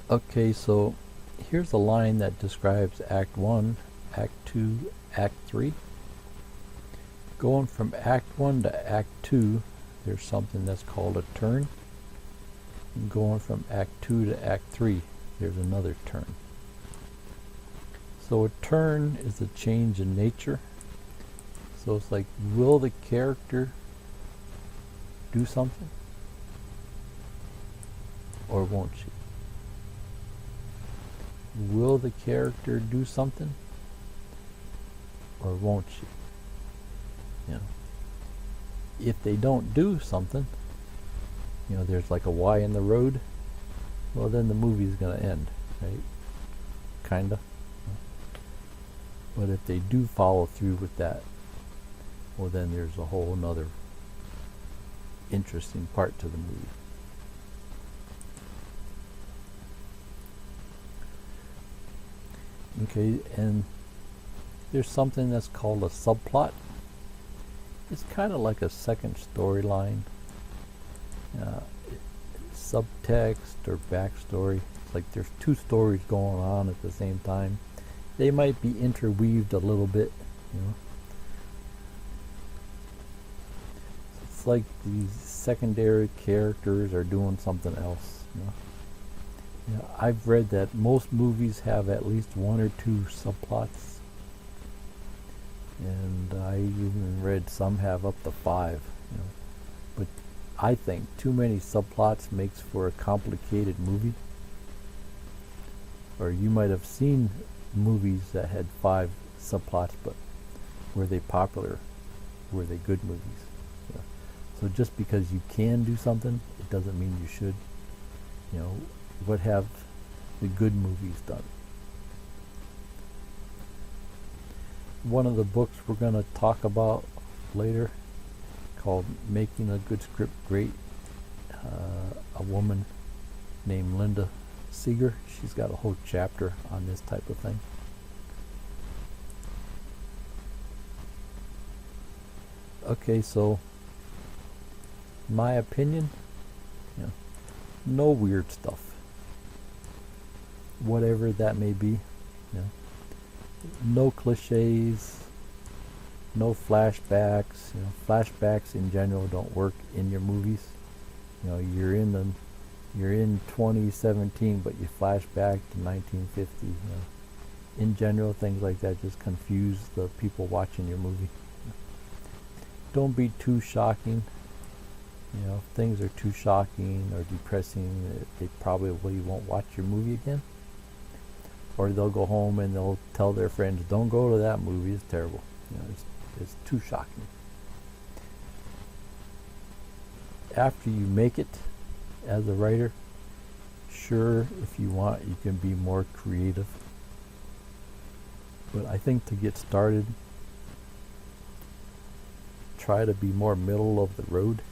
Okay, so here's a line that describes Act 1, Act 2, Act 3. Going from Act 1 to Act 2, there's something that's called a turn. And going from Act 2 to Act 3, there's another turn. So a turn is a change in nature. So it's like, will the character do something? Or won't she? Will the character do something? Or won't she? You know, if they don't do something, there's like a Y in the road, well then the movie's gonna end, right? Kinda. But if they do follow through with that, well then there's a whole nother interesting part to the movie. Okay, and there's something that's called a subplot. It's kind of like a second storyline, uh, subtext or backstory. It's like there's two stories going on at the same time. They might be interweaved a little bit, you know. It's like these secondary characters are doing something else, you know. I've read that most movies have at least one or two subplots, and I even read some have up to five. But I think too many subplots makes for a complicated movie. Or you might have seen movies that had five subplots, but were they popular? Were they good movies? So just because you can do something, it doesn't mean you should. What have the good movies done? One of the books we're going to talk about later, called Making a Good Script Great, a woman named Linda Seeger, she's got a whole chapter on this type of thing. Okay, so my opinion, no weird stuff, whatever that may be. No cliches, no flashbacks. Flashbacks in general don't work in your movies. You're in 2017, but you flash back to 1950. In general, things like that just confuse the people watching your movie. Don't be too shocking. If things are too shocking or depressing, they probably won't watch your movie again. Or they'll go home and they'll tell their friends, don't go to that movie, it's terrible. It's too shocking. After you make it as a writer, sure, if you want, you can be more creative. But I think to get started, try to be more middle of the road.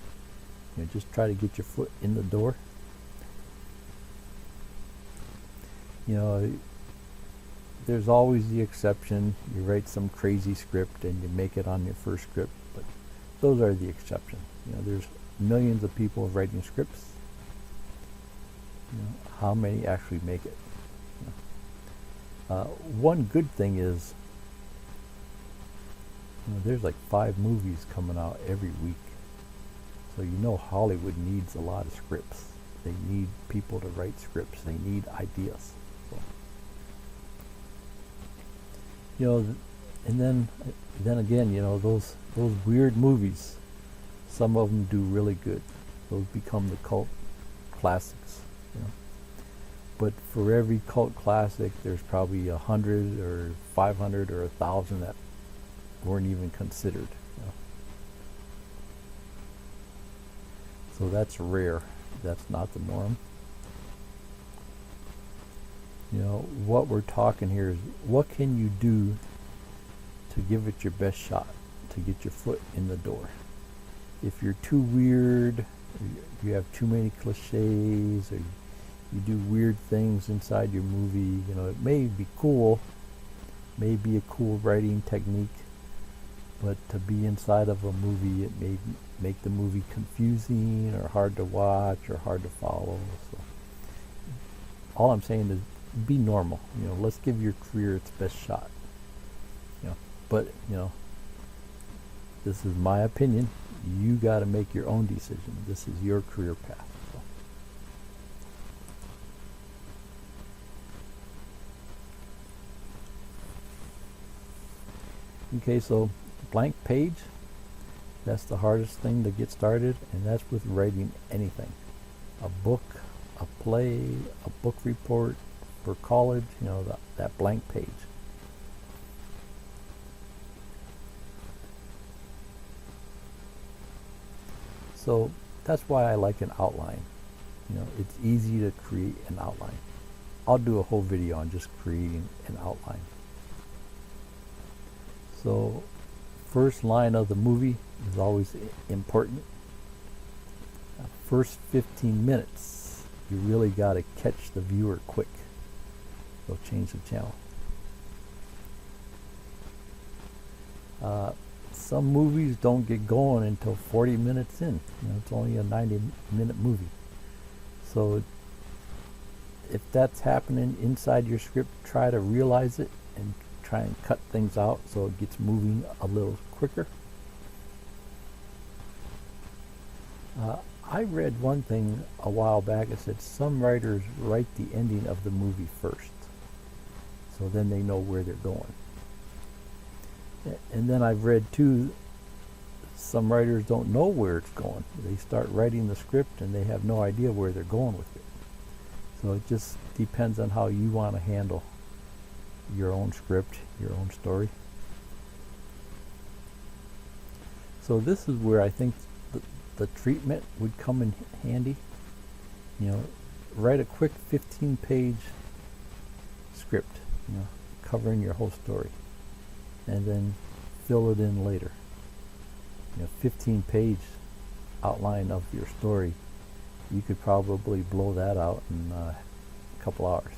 Just try to get your foot in the door. There's always the exception. You write some crazy script and you make it on your first script, but those are the exception. There's millions of people writing scripts. How many actually make it? One good thing is, there's like 5 movies coming out every week. So Hollywood needs a lot of scripts. They need people to write scripts. They need ideas. And then again, those weird movies, some of them do really good. Those become the cult classics. But for every cult classic, there's probably 100 or 500 or 1,000 that weren't even considered. So that's rare. That's not the norm. What we're talking here is, what can you do to give it your best shot, to get your foot in the door? If you're too weird, you have too many cliches, or you do weird things inside your movie, it may be cool, may be a cool writing technique, but to be inside of a movie, it may make the movie confusing or hard to watch or hard to follow. So all I'm saying is be normal. Let's give your career its best shot. But this is my opinion. You got to make your own decision. This is your career path. Okay, so blank page, that's the hardest thing to get started, and that's with writing anything. A book, a play, a book report for college, that blank page. So that's why I like an outline. It's easy to create an outline. I'll do a whole video on just creating an outline. So first line of the movie is always important. First 15 minutes, you really got to catch the viewer quick. So change the channel. Some movies don't get going until 40 minutes in. It's only a 90-minute movie. So if that's happening inside your script, try to realize it and try and cut things out so it gets moving a little quicker. I read one thing a while back. It said some writers write the ending of the movie first, so then they know where they're going. And then I've read too, some writers don't know where it's going. They start writing the script and they have no idea where they're going with it. So it just depends on how you want to handle your own script, your own story. So this is where I think the treatment would come in handy. Write a quick 15-page script, covering your whole story, and then fill it in later. 15-page outline of your story, you could probably blow that out in a couple hours.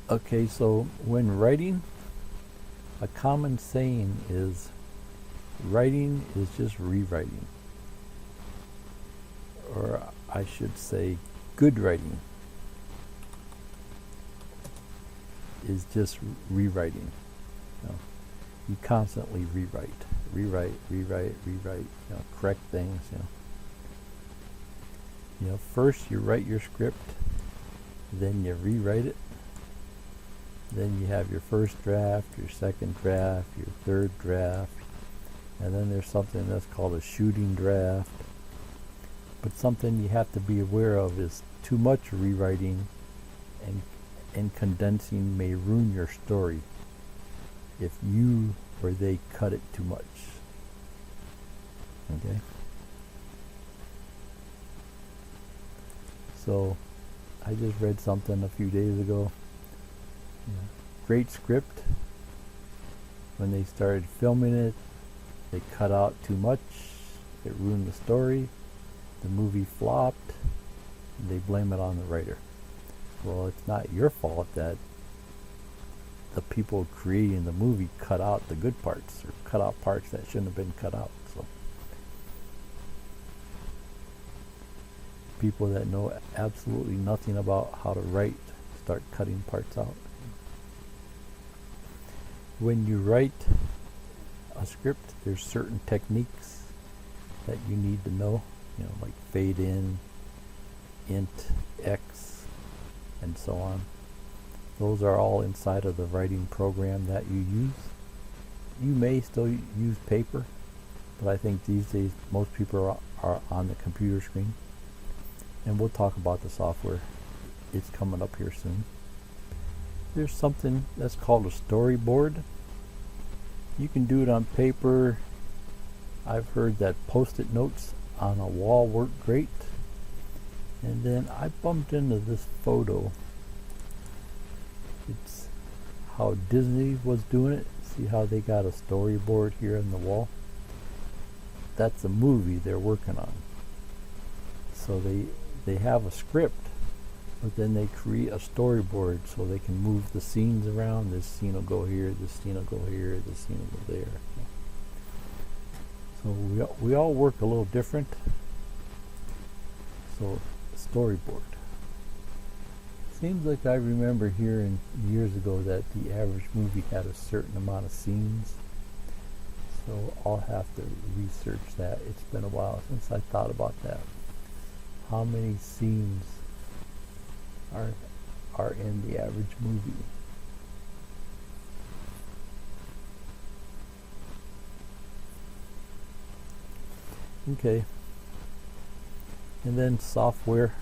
Okay, so when writing, a common saying is writing is just rewriting. Or I should say good writing is just rewriting. You constantly rewrite, correct things. First you write your script, then you rewrite it. Then you have your first draft, your second draft, your third draft, and then there's something that's called a shooting draft. But something you have to be aware of is too much rewriting and condensing may ruin your story if you or they cut it too much. Okay? So I just read something a few days ago. Great script. When they started filming it, they cut out too much. It ruined the story. The movie flopped. They blame it on the writer. Well, it's not your fault that the people creating the movie cut out the good parts or cut out parts that shouldn't have been cut out. So people that know absolutely nothing about how to write start cutting parts out. When you write a script, there's certain techniques that you need to know, like fade in, int, X, and so on. Those are all inside of the writing program that you use. You may still use paper, but I think these days most people are on the computer screen. And we'll talk about the software. It's coming up here soon. There's something that's called a storyboard. You can do it on paper. I've heard that post-it notes on a wall work great. And then I bumped into this photo. It's how Disney was doing it. See how they got a storyboard here on the wall? That's a movie they're working on. So they have a script, but then they create a storyboard so they can move the scenes around. This scene will go here, this scene will go here, this scene will go there. So we all work a little different. So storyboard. Seems like I remember hearing years ago that the average movie had a certain amount of scenes. So I'll have to research that. It's been a while since I thought about that. How many scenes are in the average movie? Okay. And then software.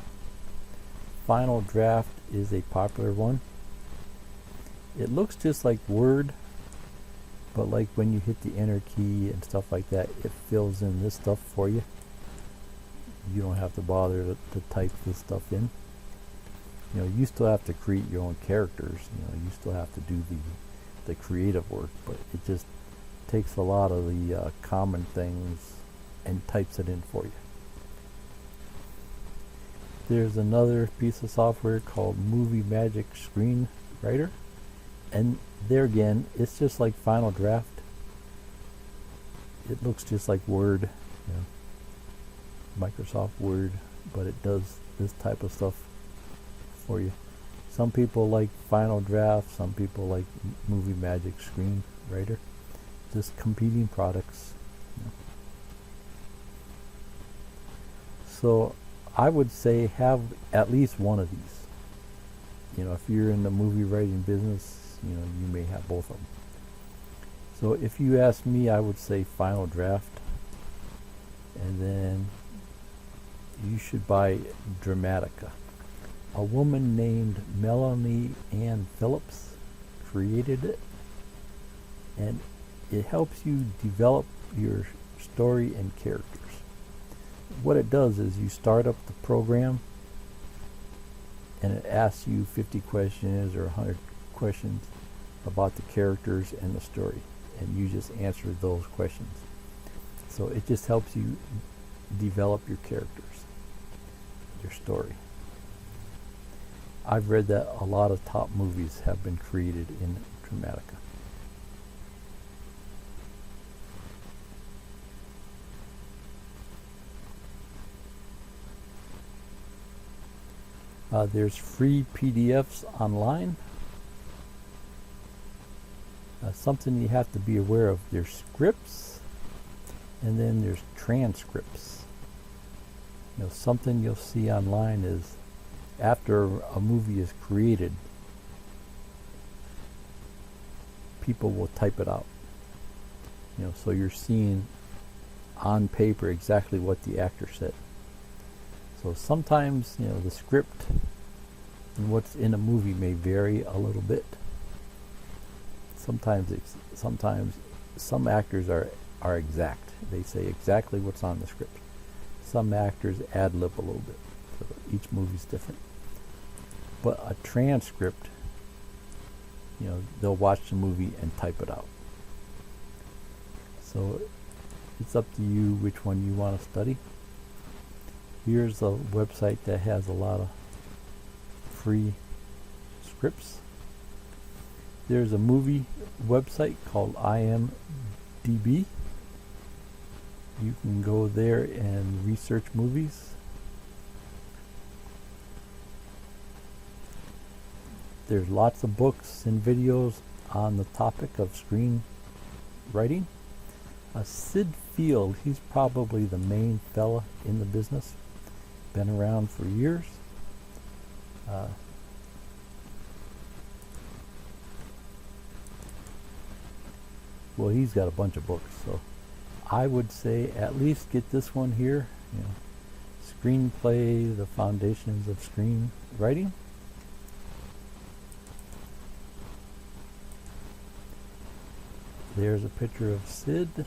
Final Draft is a popular one. It looks just like Word, but like when you hit the enter key and stuff like that, it fills in this stuff for you. You don't have to bother to type this stuff in. You know, you still have to create your own characters. You know, you still have to do the creative work, but it just takes a lot of the common things and types it in for you. There's another piece of software called Movie Magic Screenwriter, and there again, it's just like Final Draft. It looks just like Word, you know, Microsoft Word, but it does this type of stuff for you. Some people like Final Draft, some people like Movie Magic Screenwriter. Just competing products. You know. So I would say have at least one of these. You know, if you're in the movie writing business, you know, you may have both of them. So if you ask me, I would say Final Draft, and then you should buy Dramatica. A woman named Melanie Ann Phillips created it, and it helps you develop your story and characters. What it does is you start up the program and it asks you 50 questions or 100 questions about the characters and the story, and you just answer those questions. So it just helps you develop your characters, your story. I've read that a lot of top movies have been created in Dramatica. There's free PDFs online. Something you have to be aware of, there's scripts, and then there's transcripts. You know, something you'll see online is after a movie is created, people will type it out. You know, so you're seeing on paper exactly what the actor said. So sometimes, you know, the script and what's in a movie may vary a little bit. Sometimes some actors are exact. They say exactly what's on the script. Some actors ad-lib a little bit. So each movie's different. But a transcript, you know, they'll watch the movie and type it out. So it's up to you which one you want to study. Here's a website that has a lot of free scripts. There's a movie website called IMDb. You can go there and research movies. There's lots of books and videos on the topic of screenwriting. Sid Field, he's probably the main fella in the business. Been around for years. Well, he's got a bunch of books, so I would say at least get this one here. You know, Screenplay: The Foundations of Screenwriting. There's a picture of Sid.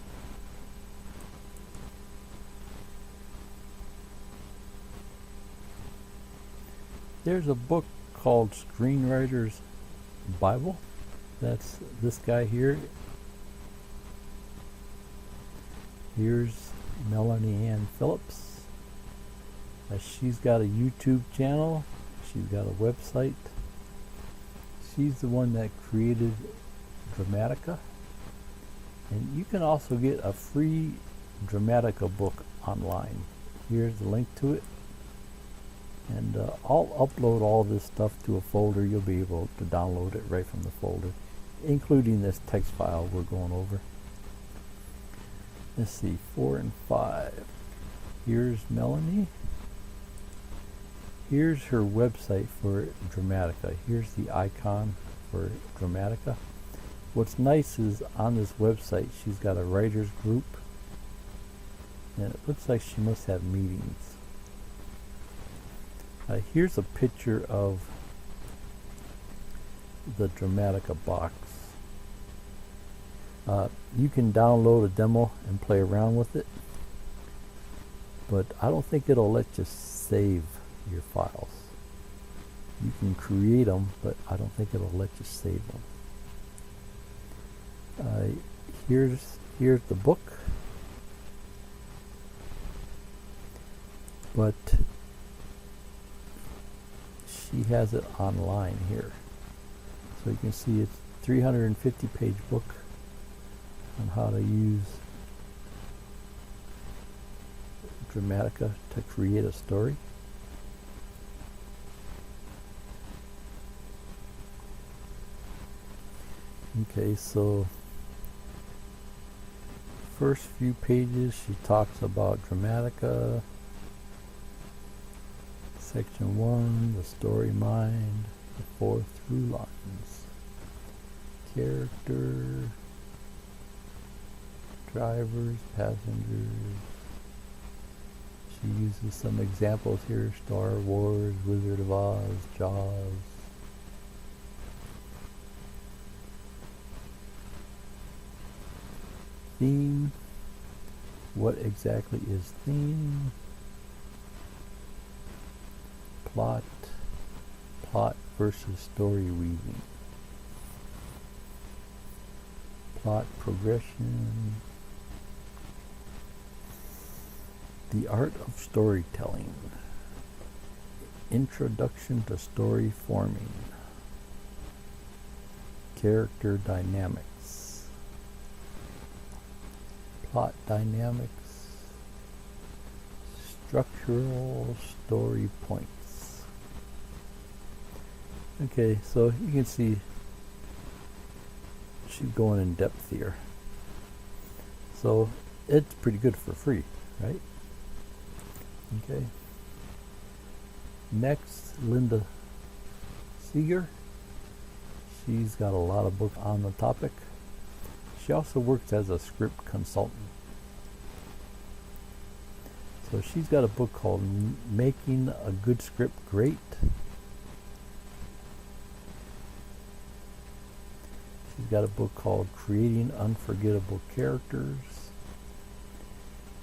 There's a book called Screenwriter's Bible. That's this guy here. Here's Melanie Ann Phillips. She's got a YouTube channel. She's got a website. She's the one that created Dramatica. And you can also get a free Dramatica book online. Here's the link to it. And I'll upload all this stuff to a folder. You'll be able to download it right from the folder, including this text file we're going over. Let's see, 4 and 5. Here's Melanie. Here's her website for Dramatica. Here's the icon for Dramatica. What's nice is on this website she's got a writers group, and it looks like she must have meetings. Here's a picture of the Dramatica box. You can download a demo and play around with it, but I don't think it'll let you save your files. You can create them, but I don't think it'll let you save them. Here's the book, but she has it online here, so you can see it's 350-page book on how to use Dramatica to create a story. Okay, so first few pages she talks about Dramatica. Section 1, the story mind, the 4 through lines, character, drivers, passengers. She uses some examples here: Star Wars, Wizard of Oz, Jaws. Theme. What exactly is theme? Plot versus story weaving. Plot progression. The art of storytelling. Introduction to story forming. Character dynamics. Plot dynamics. Structural story points. Okay, so you can see she's going in depth here. So it's pretty good for free, right? Okay. Next, Linda Seeger. She's got a lot of books on the topic. She also works as a script consultant. So she's got a book called Making a Good Script Great. She's got a book called Creating Unforgettable Characters.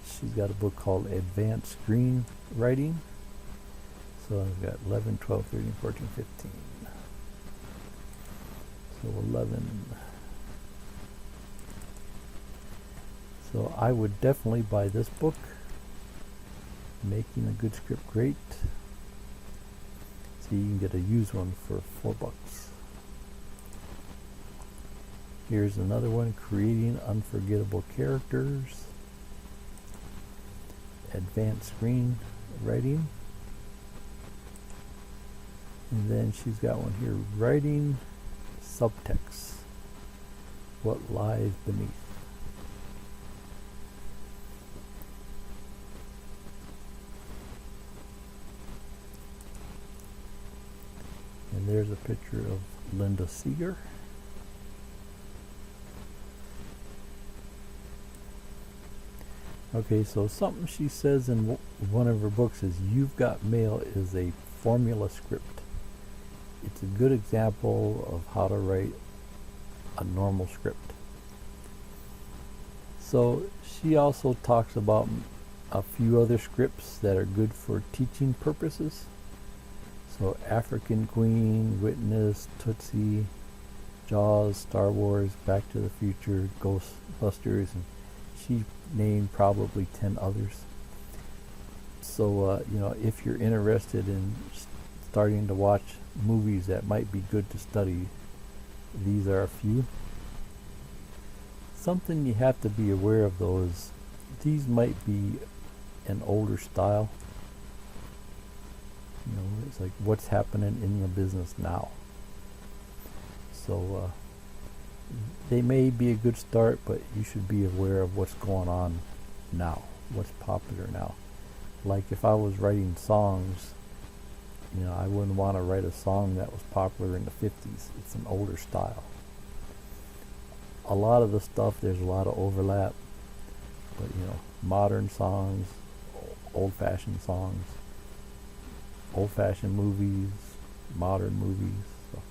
She's got a book called Advanced Screenwriting. So I've got 11, 12, 13, 14, 15. So 11. So I would definitely buy this book, Making a Good Script Great. So you can get a used one for $4. Here's another one, Creating Unforgettable Characters, Advanced Screenwriting. And then she's got one here, Writing Subtext, What Lies Beneath. And there's a picture of Linda Seeger. Okay, so something she says in one of her books is You've Got Mail is a formula script. It's a good example of how to write a normal script. So she also talks about a few other scripts that are good for teaching purposes. So African Queen, Witness, Tootsie, Jaws, Star Wars, Back to the Future, Ghostbusters, and she named probably 10 others. So if you're interested in starting to watch movies that might be good to study, these are a few. Something you have to be aware of though is these might be an older style. It's like what's happening in your business now. So they may be a good start, but you should be aware of what's going on now, what's popular now. Like if I was writing songs, I wouldn't want to write a song that was popular in the 50s. It's an older style. A lot of the stuff, there's a lot of overlap, but modern songs, old-fashioned songs, old-fashioned movies, modern movies. So.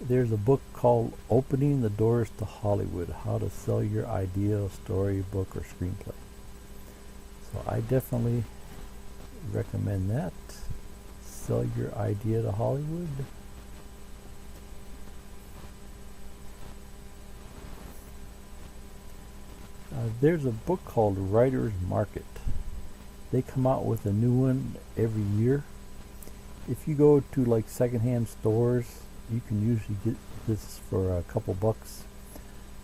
There's a book called Opening the Doors to Hollywood, How to Sell Your Idea, Story, Book, or Screenplay. So I definitely recommend that. Sell your idea to Hollywood. There's a book called Writer's Market. They come out with a new one every year. If you go to like secondhand stores, you can usually get this for a couple bucks.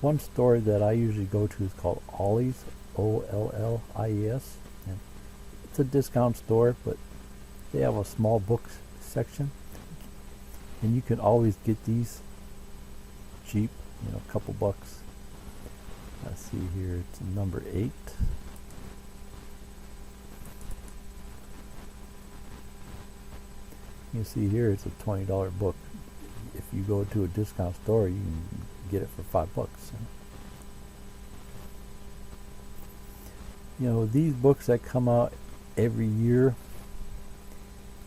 One store that I usually go to is called Ollie's, Ollies, and it's a discount store, but they have a small books section, and you can always get these cheap, a couple bucks. Let's see here, it's number 8. You see here, it's a $20 book. If you go to a discount store, you can get it for $5. These books that come out every year,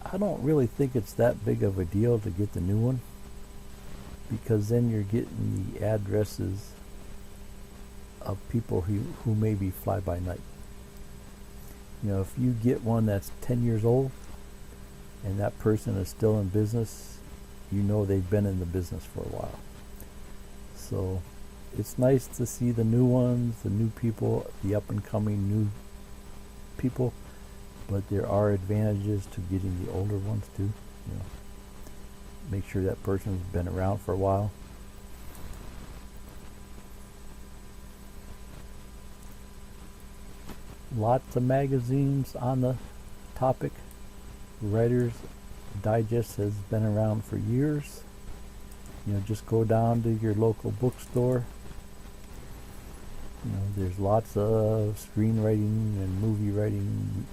I don't really think it's that big of a deal to get the new one, because then you're getting the addresses of people who maybe fly by night. If you get one that's 10 years old and that person is still in business, they've been in the business for a while. So it's nice to see the new ones, the new people, the up and coming new people, but there are advantages to getting the older ones too. Make sure that person's been around for a while. Lots of magazines on the topic. Writer's Digest has been around for years. Just go down to your local bookstore. There's lots of screenwriting and movie writing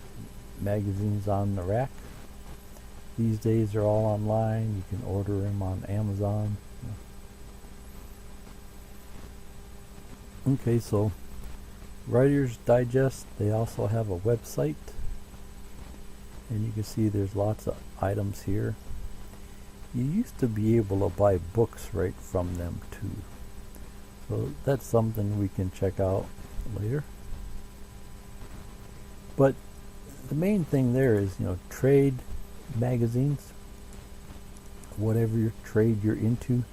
magazines on the rack. These days they're all online. You can order them on Amazon. Okay, so Writer's Digest, they also have a website, and you can see there's lots of items here. You used to be able to buy books right from them too, so that's something we can check out later. But the main thing there is, trade magazines, whatever your trade you're into,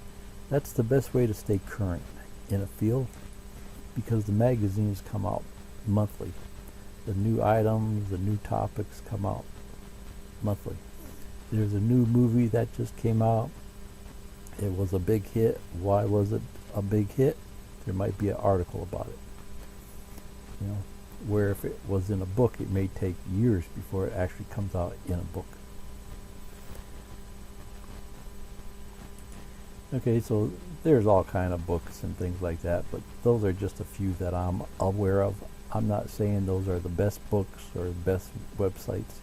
that's the best way to stay current in a field, because the magazines come out monthly. The new items, the new topics come out monthly. There's a new movie that just came out. It was a big hit. Why was it a big hit? There might be an article about it. Where if it was in a book, it may take years before it actually comes out in a book. Okay, so there's all kind of books and things like that, but those are just a few that I'm aware of. I'm not saying those are the best books or the best websites.